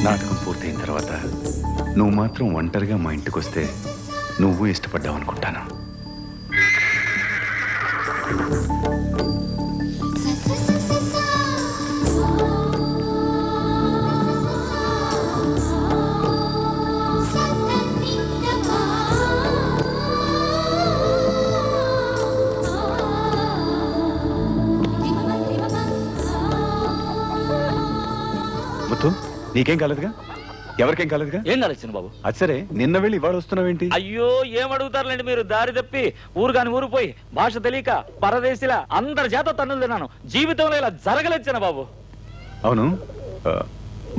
నాటకం పూర్తయిన తర్వాత నువ్వు మాత్రం ఒంటరిగా మా ఇంటికి వస్తే నువ్వు ఇష్టపడ్డావు అనుకుంటాను. ముత్తు, నీకేం కాలేదుగా? ఎవరికేం కాలేదుగా? ఏం కాలేదు చిన్న బాబు. అది సరే, నిన్న వెళ్ళి ఇవాళ వస్తున్నావేంటి? అయ్యో ఏం అడుగుతారులేండి మీరు. దారి తప్పి ఊరు కాని ఊరు పోయి భాష తెలియక పరదేశిలా అందరి చేత తన్నులు తిన్నాను. జీవితంలో ఇలా జరగలేదు చిన్న బాబు. అవును,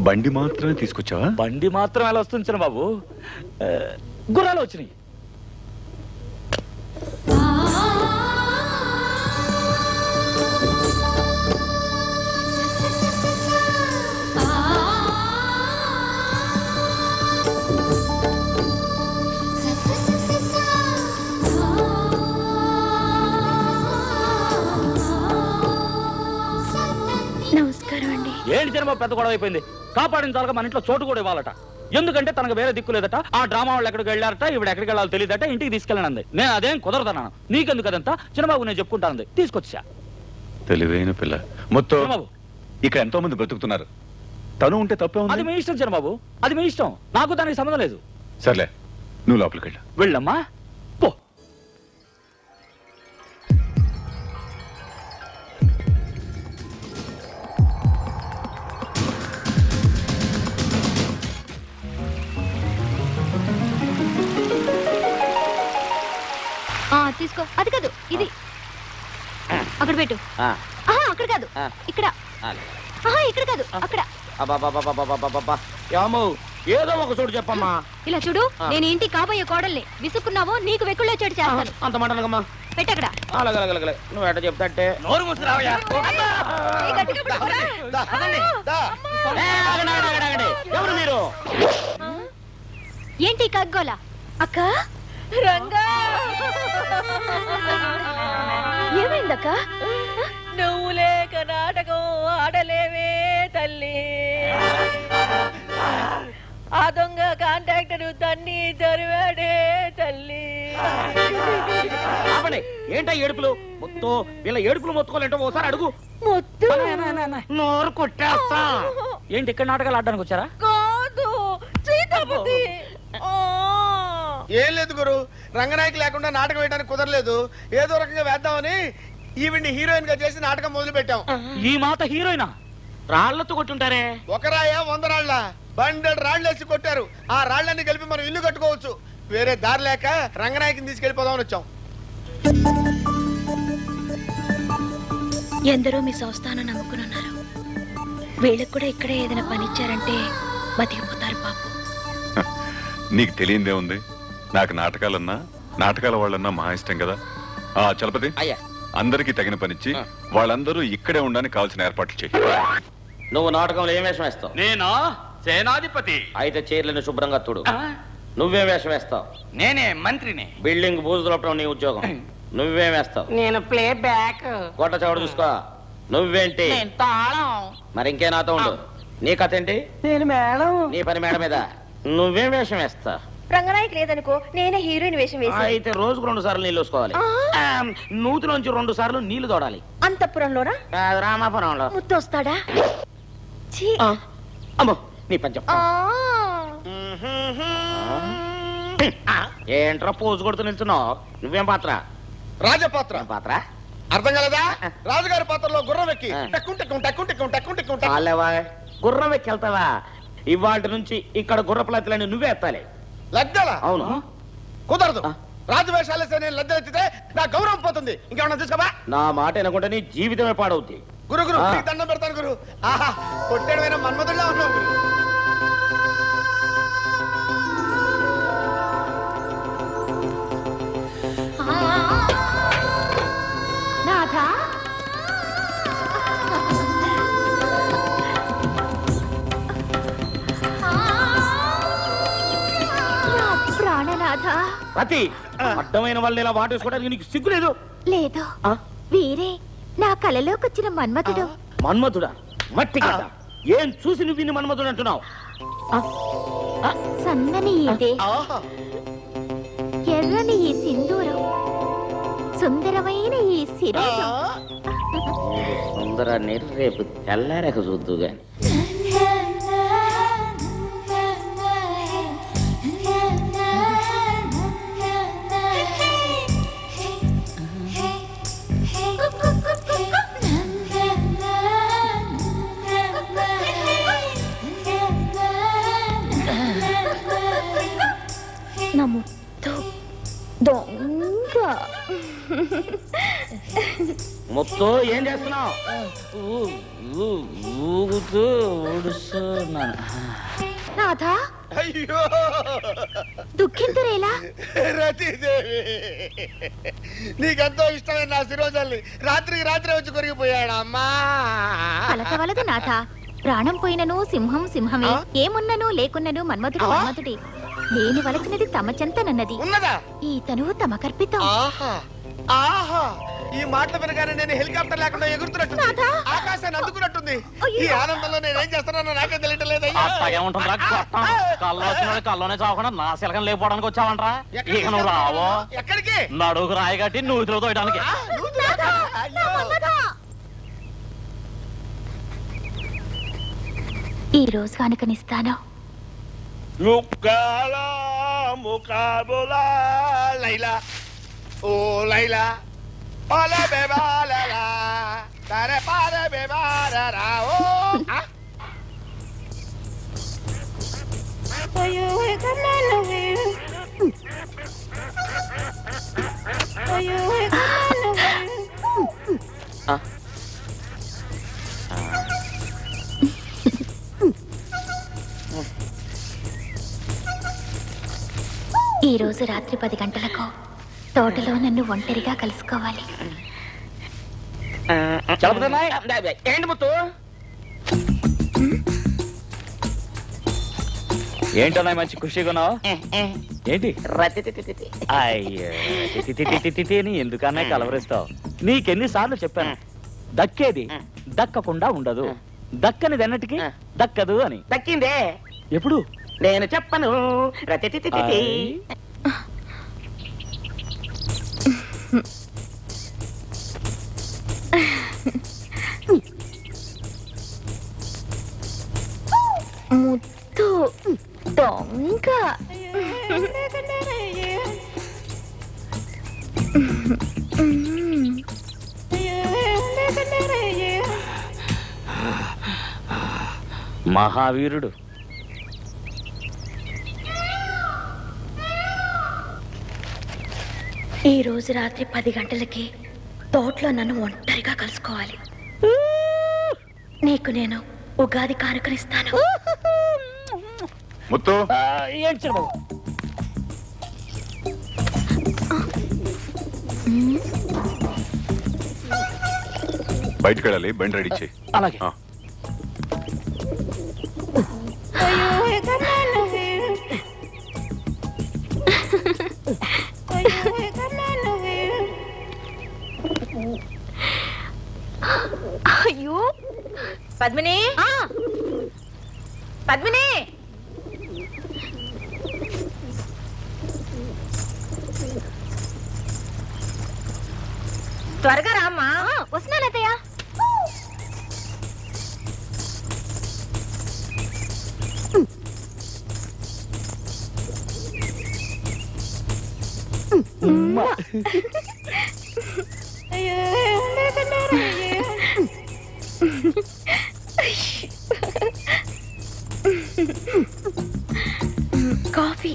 బండి మాత్రమే తీసుకొచ్చావా? బండి మాత్రం ఎలా వస్తుంది చిన్న బాబు? గుర్రాలు వచ్చినాయి. నమస్కారం అండి. ఏంటి చిన్న బాబు, పెద్ద గొడవ అయిపోయింది. కాపాడించాలక మన ఇంట్లో చోటు కూడా ఇవ్వాలట. ఎందుకంటే తనకు వేరే దిక్కు లేదట. ఆ డ్రామా వాళ్ళు ఎక్కడికి వెళ్ళారట, ఇవిడ ఎక్కడికి వెళ్ళాలో తెలియదట. ఇంటికి తీసుకెళ్ళనంది. నేను అదేం కుదరదన్నాను. నీకెందుకు అదంతా? చిన్నబాబు నేను చెప్పుకుంటానంది. తీసుకొచ్చా. తెలివైన పిల్ల. మొత్తం చిన్నబాబు, ఇక్కడ ఎంతో మంది బతుకుతున్నారు. తను ఉంటే తప్పే ఉంది. అది మీ ఇష్టం చిన్నబాబు, అది మీ ఇష్టం. నాకు దానికి సంబంధం లేదు. సర్లే, నువ్వు లోపలికి వెళ్ళు. వెళ్ళమ్మా, పో. తీసుకో. అది కాదు, ఇది అక్కడ పెట్టు. అక్కడ కాదు, ఇక్కడ. ఇక్కడ కాదు, అక్కడ. ఏదో ఒక చోటు చెప్పమ్మా. ఇలా చూడు, నేను ఇంటి కాబోయే కోడల్ని. విసుక్కున్నావో నీకు వెక్కుల్లో చోటు చేస్తాను. అంత మాటలమ్మా. పెట్టక్కడ. అలాగే నువ్వు ఎట చెప్తాంటే నోరు మూసుకురావయ్యా. ఎవరు మీరు? ఏంటి కగ్గోలా? అక్క రంగా, ఏమైందక్క? నువ్వు లేక నాటకం ఆడలేవే తల్లి. ఆ దొంగ కాంట్రాక్టర్ తన్ని జరివాడే తల్లి. ఏంటా ఏడుపులు? మొత్తం వీళ్ళ ఏడుపులు మొత్తుకోలేంటో ఒకసారి అడుగు. మొత్తం నోరు కొట్టేస్తా. ఏంటి ఇక్కడ నాటకాలు ఆడడానికి వచ్చారా? కాదు, సీతాపతి. ఏం లేదు గురు, రంగనాయకి లేకుండా నాటకం వేయడానికి కుదరలేదు. ఏదో రకంగా వేద్దామని ఈవిడ్ని హీరోయిన్ గా చేసి నాటకం మొదలు పెట్టాం. ఈ మాట హీరోయినా? రాళ్లతో కొట్టుంటారే. ఒక రాయ 100 రాళ్ల, 100 రాళ్ళు వేసి కొట్టారు. ఆ రాళ్లన్నీ కలిపి మనం ఇల్లు కట్టుకోవచ్చు. వేరే దారి లేక రంగనాయకిని తీసుకెళ్లిపోదామని వచ్చాం. ఎందరో మీ సంస్థానం నమ్ముకున్నారు. వీళ్ళకి కూడా ఇక్కడే ఏదైనా పనిచ్చారంటే బతికిపోతారు పాపం. నీకు తెలియందే ఉంది. నాకు నాటకాలన్నా నాటకాల వాళ్ళన్నా మహా ఇష్టం కదా. చలపతి, అయ్యా, అందరికి తగిన పనిచ్చి వాళ్ళందరూ ఇక్కడే ఉండడానికి కావాల్సిన ఏర్పాట్లు చేయి. నువ్వు నాటకంలో ఏం వేషం వేస్తావు? నేనా? సేనాధిపతి. అయితే చీరలను శుభ్రంగా తుడు. నువ్వేం వేషం వేస్తావు? నేనే మంత్రిని. బిల్డింగ్ బూజులపడం నీ ఉద్యోగం. నువ్వేం వేస్తావు? నేను ప్లే బ్యాక్. గొడ్డ చవడు చూసుకో. నువ్వేంటి? తాళం. మరి ఇంకే నాతో ఉండు. నీ కథ ఏంటి? నేను మేడం. నీ పని మేడ మీద. నువ్వేం వేషం వేస్తావు? రంగనాయక్ లేదనుకో, నేనే హీరోయిన్ వేషం వేసి. అయితే రోజుకు 2 సార్లు నీళ్ళు వేసుకోవాలి. నూతిలోంచి 2 సార్లు నీళ్లు తోడాలి. అంతఃపురంలోనా? రామాపురంలో. ముత్తు వస్తాడా? అమ్మో, నీ పని చెప్పు. ఏంట్రా పోజు కొడుతూ నిల్చున్నావు? నువ్వేం పాత్ర? రాజపాత్ర. పాత్ర అర్థం కలదా? రాజుగారి పాత్రలో గుర్రం ఎక్కి టక్కుంటక్కుంటక్కుంటక్కుంటక్కుంటక్కుంటక్కుంట. గుర్రం ఎక్కి వెళ్తావా? ఇవాటి నుంచి ఇక్కడ గుర్రపులెత్తలని నువ్వే ఎత్తాలి. లద్దెల? అవును. కుదరదు. రాజు వేషాలేస్తే నేను లద్దెలెత్తితే నా గౌరవం పోతుంది. ఇంకేమన్నా తీసుకోవా? నా మాట వినకుంటే నీ జీవితమే పాడవుద్ది. గురు గురు, నీకు దండం పెడతాను గురు. ఆహా, కొట్టేడమైన మన్మధుల్లా ఉన్నావు గురు. నాథా, ప్రాణనాథ. ప్రతి అడ్డమైన వాళ్ళని ఇలా వాటేసుకోవడానికి నీకు సిగ్గు లేదు? లేదు, వీరే నా కలలోకొచ్చిన మన్మథుడు. మన్మధుడా? మట్టి కదా. ఏం చూసి నువ్వు ఇన్ని మన్మధుడు అంటున్నావు? సన్నని ఈ దేహం, ఆహా ఎర్రని ఈ సింధూరం, సుందరమైన ఈ శిరోజం. సుందరాన్ని రేపు తెల్లారక చూద్దు గాని. నా ముద్దు దొంగ. మొత్తం ఏం చేస్తున్నావు? ఊగుతూ ఊడుస్తున్నాను. నాథా, అయ్యో దుఃఖింతురేలా? రతీదేవి, నీకెంతో ఇష్టమైన నా శిరోజల్ని రాత్రికి రాత్రి వచ్చి కొరిగిపోయాడు అమ్మా. పలకవలదు నాథ, ప్రాణం పోయినను సింహం సింహమే, ఏమున్నను లేకున్నను మన్మధుడు మన్మధుడే. లేని వలసినది తమ చెంతనన్నది, ఉన్నదా? ఈ తనువు తమకర్పితం. ఆహా ఆహా, ఈ మాటలు వినగానే నేను హెలికాప్టర్ లేకుండా ఎగురుతున్నట్టుంది, నాథా! ఆకాశాన్ని అందుకున్నట్టుంది. అయ్యో! ఈ ఆనందంలో నేనేం చేస్తున్నానో నాకే తెలియటం లేదయ్యా. అట్లాగే ఉంటుందిరా గొట్టం. కళ్ళు వచ్చిన కల్లోనే చావకుండా నా శిలకం లేకపోవడానికి వచ్చావంటరా? ఇక నువ్వు రావో ఎక్కడికి? నడుగు రాయి కట్టి నూతిలో తోయడానికి. ఆ, నువ్వు తిరగకా? అయ్యో. ఈ రోజు కానుకనిస్తాను. ముక్కాలా ముకాబులా లైలా ఓ లైలా పాలే బేబాలలా తరే పాలే బేబాలరా ఓ ఆ? ఈ రోజు రాత్రి 10 గంటలకు తోటలో నన్ను ఒంటరిగా కలుసుకోవాలి. ఏంటి ముత్తు? ఏంటన్నా మంచి ఖుషిగా ఉన్నావు? ఏంటి రతితితితి. అయ్యో తితితితితితి అని ఎందుకన్నా కలవరిస్తావు? నీకెన్నిసార్లు చెప్పాను, దక్కేది దక్కకుండా ఉండదు, దక్కనిది అన్నటికి దక్కదు అని. దక్కిందే, ఎప్పుడు? నేను చెప్పను. రతితితితి. ముద్దు దొంగ. మహావీరుడు. ఈ రోజు రాత్రి 10 గంటలకి తోటలో నన్ను ఒంటరిగా కలుసుకోవాలి. నీకు నేను ఉగాది కానుకనిస్తాను. ముత్తు ఏంటి చిరబాబు? బయటకు వెళ్ళాలి, బండి రెడీ చేయి. అలాగే. ఆ. అయ్యో పద్మిని, పద్మిని, త్వరగా రామ్మా. వస్తున్నాను అత్తయ్య. కాఫీ.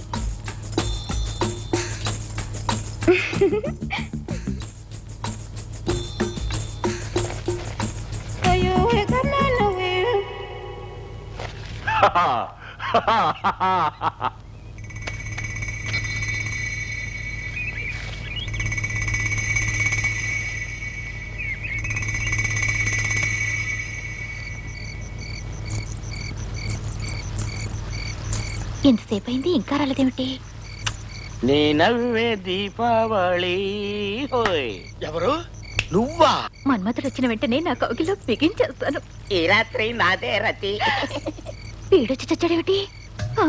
ఎంతసేపు అయింది ఇంకా రాలేదేమిటి? నీ నవ్వే దీపావళి. హోయ్, ఎవరు? నువ్వా? మన్మథుడు వచ్చిన వెంటనే నా కౌగిలో బిగించేస్తాను. ఈ రాత్రి నాదే రతి. వీడొచ్చి చచ్చాడేమిటి? ఆ?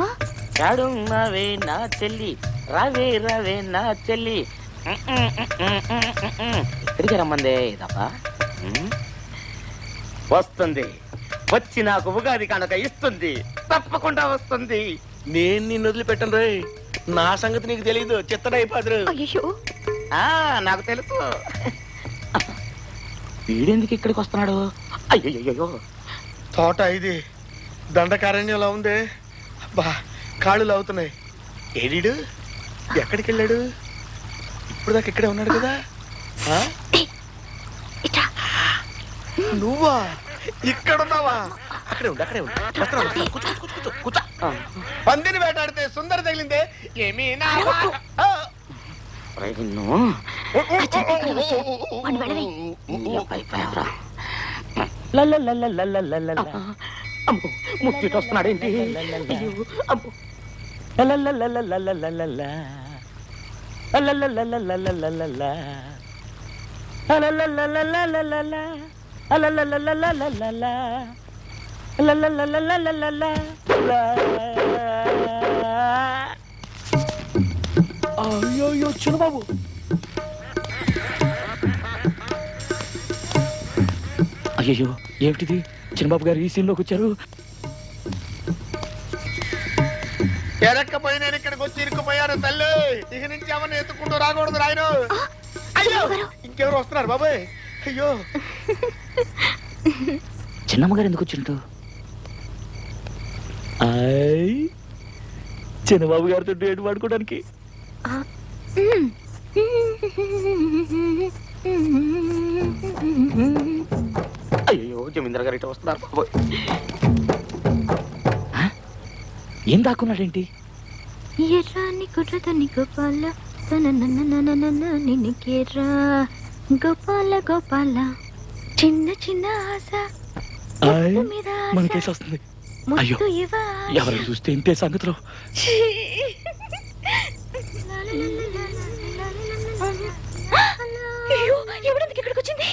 రావే నా చెల్లి రావే రావే నా చెల్లి ఎక్కడికి రమ్మందే ఇదబ్బా వస్తుంది వచ్చి నాకు ఉగాది కానుక ఇస్తుంది తప్పకుండా వస్తుంది. నేను నిన్ను వదిలిపెట్టను రే. నా సంగతి నీకు తెలియదు. చిత్తడైపోదురు. అయ్యో నాకు తెలుసు. వీడెందుకు ఇక్కడికి వస్తున్నాడు? అయ్యో తోట ఇది దండకారణ్యంలో ఉంది. అబ్బా కాళ్ళు లాగుతున్నాయి. ఏడీడు ఎక్కడికి వెళ్ళాడు? ఇప్పుడు దాకా ఇక్కడే ఉన్నాడు కదా. ఆ? ఇట్రా. నువ్వా ఇక్కడున్నావా? అక్కడే ఉండు అక్కడే ఉండు. వస్తున్నాను, వస్తున్నాను. కూర్చో, కూర్చో, కూర్చో, కూర్చో. పందిని వేటాడితే సుందర తగిలిందే ఏమీ నా ఆ. నిన్ను వాడిని వెళ్ళవే. ముత్తిటి వస్తున్నాడేంటి? అయ్యో చిన్నబాబు, అయ్యో ఏమిటిది? చిన్నబాబు గారు ఈ సీన్ లోకి వచ్చారు. ఎరక్కపోయి నేను ఇక్కడికి వచ్చి ఇరుక్కుపోయాను తల్లి. ఇక నుంచి ఎవరిని ఎత్తుకుంటూ రాకూడదు రాయను. అయ్యో ఇంకెవరు వస్తున్నారు బాబాయ్? అయ్యో చిన్నమ్మ గారు ఎందుకు వచ్చినట్టు? చిన్నబాబు గారితో డేట్ వాడుకోవడానికి. అయ్యో జమీందర్ గారు ఇటు వస్తున్నారు బాబోయ్. ఏం దాక్కున్నాడేంటి? ఎర్రాని కుర్రదని గోపాల నిన్నుకేరా గోపాల గోపాల చిన్న చిన్న ఆశ మీద ఆశ. మనకేసి వస్తుంది. అయ్యో ముద్దు ఇవా. ఎవరు చూస్తే ఇంతే సంగతిలో. అయ్యో ఎవరెందుకు ఇక్కడికి వచ్చింది?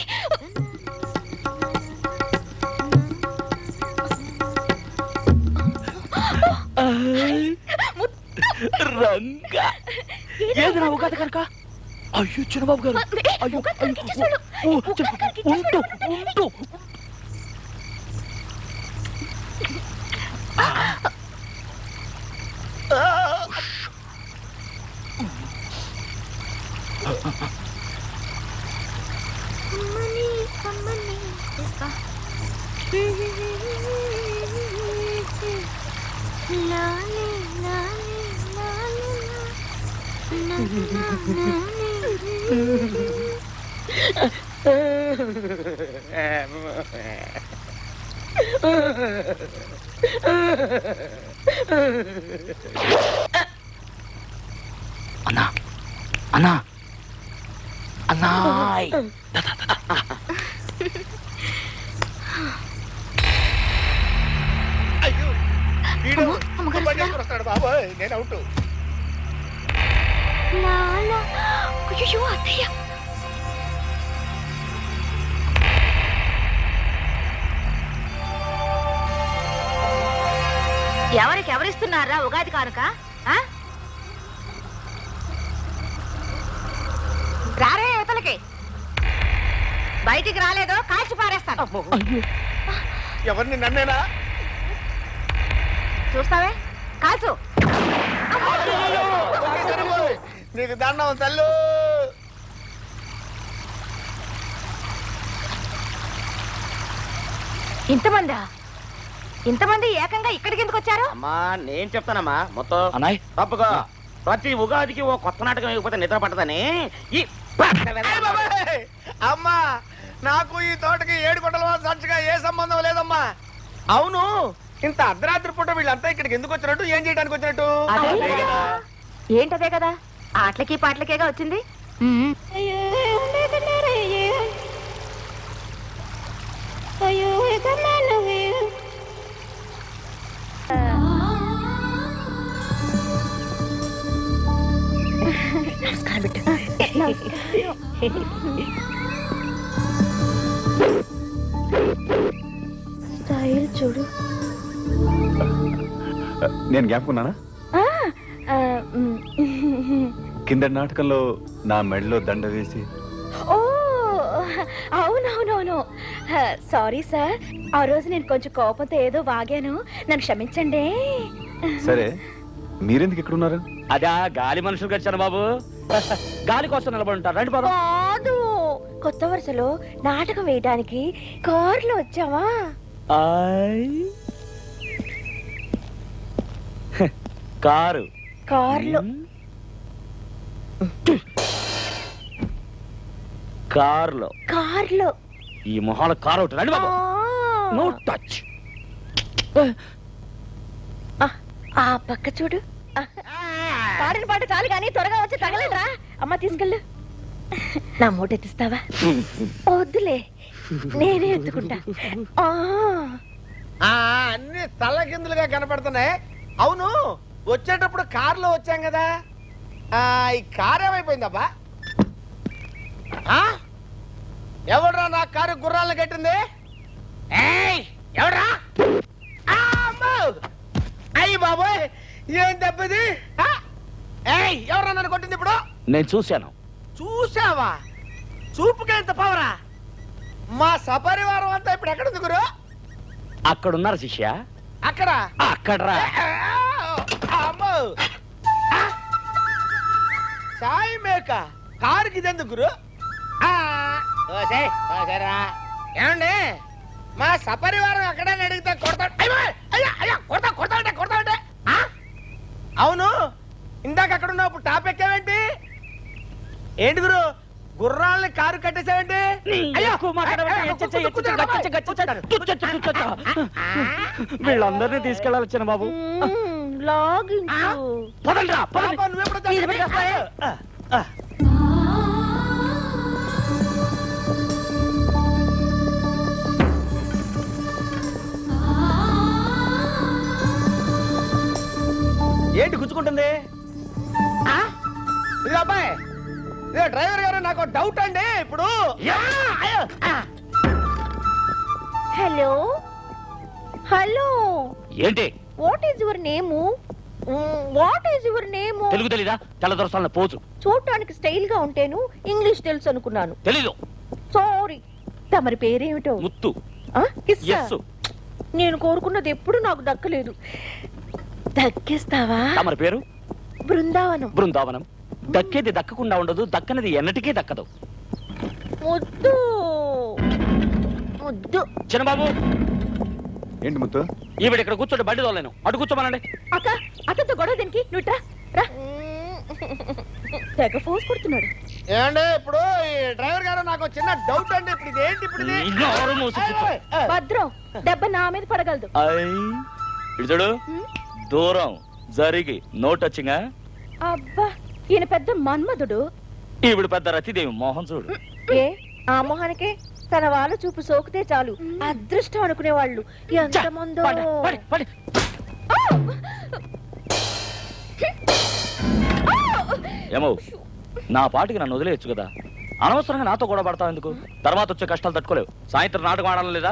రంగా ఏది నా ఉగాది కనుక? అయ్యో చిన్నబాబు గారు, అయ్యో ఉంటూ ఉంటూ అన్నా అన్నా అన్నాయ్. అయ్యో వీడు అమ్మగారు పరిగెత్తుకు వస్తున్నాడు బాబాయ్. నేను అవుట్. అయ్యో అత్తయ్య. ఎవరికి ఎవరిస్తున్నారా ఉగాది కానుక? ఆ? రారే యువతలకి. బయటికి రాలేదో కాల్చి పారేస్తాను. ఎవరిని నన్నేనా? చూస్తావే కాల్చు. నీకు దండం తల్లు. ఇంతమంది ఏకంగా ఇక్కడికి ఎందుకు వచ్చారు? అమ్మా నేను చెప్తానమ్మా మొత్తం అన్నాయ్. తప్పుగా ప్రతి ఉగాదికి ఓ కొత్త నాటకం ఇవ్వకపోతే నిద్ర పట్టదని ఈ బాబాయ్! అమ్మా నాకు ఈ తోటకి 7 కొండల వాసు సంచిగా ఏ సంబంధం లేదమ్మా. అవును ఇంత అర్ధరాత్రి పూట వీళ్ళంతా ఇక్కడికి ఎందుకు వచ్చినట్టు? ఏం చేయడానికి వచ్చినట్టు? అదే కదా. ఏంటదే కదా ఆటలకి పాటలకేగా వచ్చింది. స్టైల్ చూడు. నేను జ్ఞాపకున్నానా? ఆ, ఆ, మ్. కింద నాటకంలో నా మెడలో దండ వేసి ఓ అవునవునవును. సారీ సార్, ఆ రోజు నేను కొంచెం కోపంతో ఏదో వాగాను, నన్ను క్షమించండి. సరే, మీరెందుకు ఇక్కడ ఉన్నారు? అదా గాలి మనుషులు వచ్చాను బాబు. గాలి కోసం నిలబడి ఉంటారు. రండి బాబు. కాదు, కొత్త వరుసలో నాటకం వేయడానికి కారులో వచ్చావా? కారు కారులో కారులో కారులో ఈ మొహాల కారు ఒకటి. రండి బాబు. No touch. ఆ పక్క చూడు. పాడిన పాట చాలు గానీ త్వరగా వచ్చి తగలరా. అమ్మ తీసుకెళ్ళు. నా మూట ఎత్తిస్తావా? వద్దులే, నేనే ఎత్తుకుంటా. అన్ని తల్లకిందులుగా కనపడుతున్నాయి. అవును, వచ్చేటప్పుడు కారులో వచ్చాం కదా, ఈ కారు ఏమైపోయిందబ్బా? ఎవడ్రా నా కారు గుర్రాలను కట్టింది? ఎవడ్రా? అయ్యి బాబోయ్, ఏం దెబ్బది? ఎవరా నన్ను కొట్టింది ఇప్పుడు? నేను చూశాను. చూసావా? చూపుకే ఎంత పవరా? మా సపరివారం అంతా ఇప్పుడు ఎక్కడుంది గురు? అక్కడున్నారు శిష్య. అక్కడ అక్కడ్రా. అమ్మో, సాయి మేక కారుకి ఇదెందుకు గురు? ఏమండి, మా సపరివారం ఎక్కడని అడిగితే కొడతాడు. కొడతా. అవును, ఇందాక అక్కడ ఉన్నప్పుడు టాప్ ఎక్కావేంటి? ఏంటి గురు, గుర్రాలని కారు కట్టేసావేంటి? వీళ్ళందరినీ తీసుకెళ్ళాలి చిన్న బాబు. పదండ్రా, పదండి. ఏంటి గుచ్చుకుంటుంది? ఇది అబ్బాయి, ఇదే డ్రైవర్ గారు, నాకు డౌట్ అండి. ఇప్పుడు హలో హలో, ఏంటి? What is your name? What is your name? Telugu తెలీదా? తెల్లదొరసాల పోచు. చూడటానికి స్టైల్ గా ఉంటేను ఇంగ్లీష్ తెలుసు అనుకున్నాను. తెలీదు. సారీ. తమరి పేరేమిటో? ముత్తు. కిస్సా? యస్సు. నేను కోరుకున్నది ఎప్పుడు నాకు దక్కలేదు. దక్కిస్తావా? తమరి పేరు? బృందావనం. బృందావనం. దక్కేది దక్కకుండా ఉండదు, దక్కనది ఎన్నటికీ దక్కదు. ముద్దు ముద్దు. చిన్నబాబు, ఏంటి ముత్తు? ఈవిడ ఇక్కడ కూర్చోండి, బండి తోలేను. అటు కూర్చోమనండి. అక్క, అక్కతో గొడవ దీనికి నువ్వు రా. తెగ ఫోర్స్ కొడుతున్నాడు. ఏమండి, ఇప్పుడు ఈ డ్రైవర్ గారు, నాకు చిన్న డౌట్ అండి. ఇప్పుడు ఇది ఏంటి? ఇప్పుడు ఇది నోరు మూసి కూర్చో. భద్రం, దెబ్బ నా మీద పడగలదు. ఇటు చూడు, దూరం జరిగి నో టచింగ్. అబ్బా, ఈయన పెద్ద మన్మధుడు. ఈవిడ పెద్ద రతిదేవి. మోహన్ చూడు. ఏ ఆ మొహానికే తన వాళ్ళ చూపు సోకితే చాలు అదృష్టం అనుకునే వాళ్ళు ఎంతమందో. ఏమో, నా పాటికి నన్ను వదిలేయచ్చు కదా. అనవసరంగా నాతో కూడా పడతావు ఎందుకు? తర్వాత వచ్చే కష్టాలు తట్టుకోలేవు. సాయంత్రం నాటకం ఆడాలి లేదా?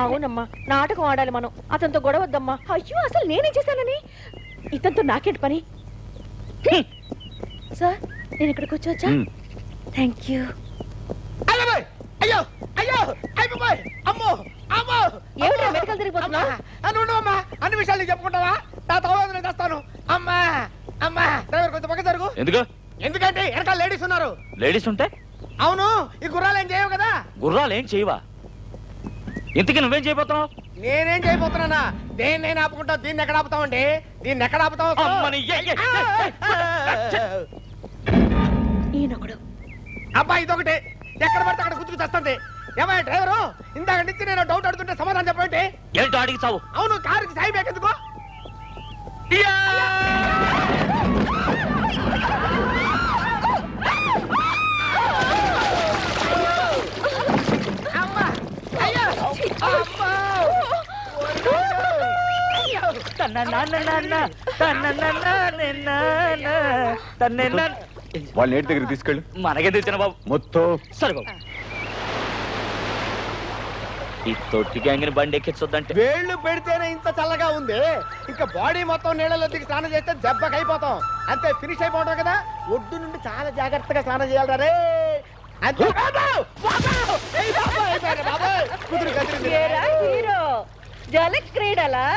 అవునమ్మా, నాటకం ఆడాలి మనం. అతనితో గొడవ వద్దమ్మా. అయ్యో, అసలు నేనేం చేశానని? ఇతనితో నాకేంటి పని? సార్, నేను ఇక్కడికి వచ్చా. Thank you. అయ్యో అయ్యో అయిపోయి, అమ్మో అమ్మో, ఏమిటా మెడికల్ తిరిగిపోతున్నావు? అమ్మా, అన్ని విషయాలు చెప్పుకుంటావా? నా తర్వాత నేను తెస్తాను. అమ్మా అమ్మా, డ్రైవర్ కొంచెం పక్క జరుగు. ఎందుకు? ఎందుకంటే వెనకాల లేడీస్ ఉన్నారు. లేడీస్ ఉంటే? అవును, ఈ గుర్రాలు ఏం చేయవు కదా. గుర్రాలు ఏం చేయవా? ఇంతకీ నువ్వేం చేయబోతున్నావు? నేనేం చేయబోతున్నానా? దేన్ని నేను ఆపుకుంటా, దీన్ని ఎక్కడ ఆపుతామండి? దీన్ని ఎక్కడ ఆపుతావు? ఈయనొకడు. అబ్బా, ఇదొకటి ఎక్కడ పడితే అక్కడ గుర్తుకు తెస్తుంది. ఏమయ్య డ్రైవరు, ఇందాక నుంచి నేను డౌట్ అడుగుతుంటే సమాధానం చెప్పండి. ఏంటో అడిగి చావు. అవును, కారుకి సాయి బేకెందుకు? వాళ్ళని ఏంటి దగ్గర తీసుకెళ్ళు. మనకే తెచ్చిన బాబు. మొత్తం సరే బాబు. ఈ తొట్టి గ్యాంగిని బండి ఎక్కించొద్దంటే వేళ్ళు పెడితేనే ఇంత చల్లగా ఉంది ఇంకా బాడీ మొత్తం నీళ్ళలో దిగి స్నానం చేస్తే దెబ్బకి అయిపోతాం అంతే ఫినిష్ అయిపోవడం కదా ఒడ్డు నుండి చాలా జాగ్రత్తగా స్నానం చేయాలి రే అంతే ఏరా హీరో జల క్రీడలా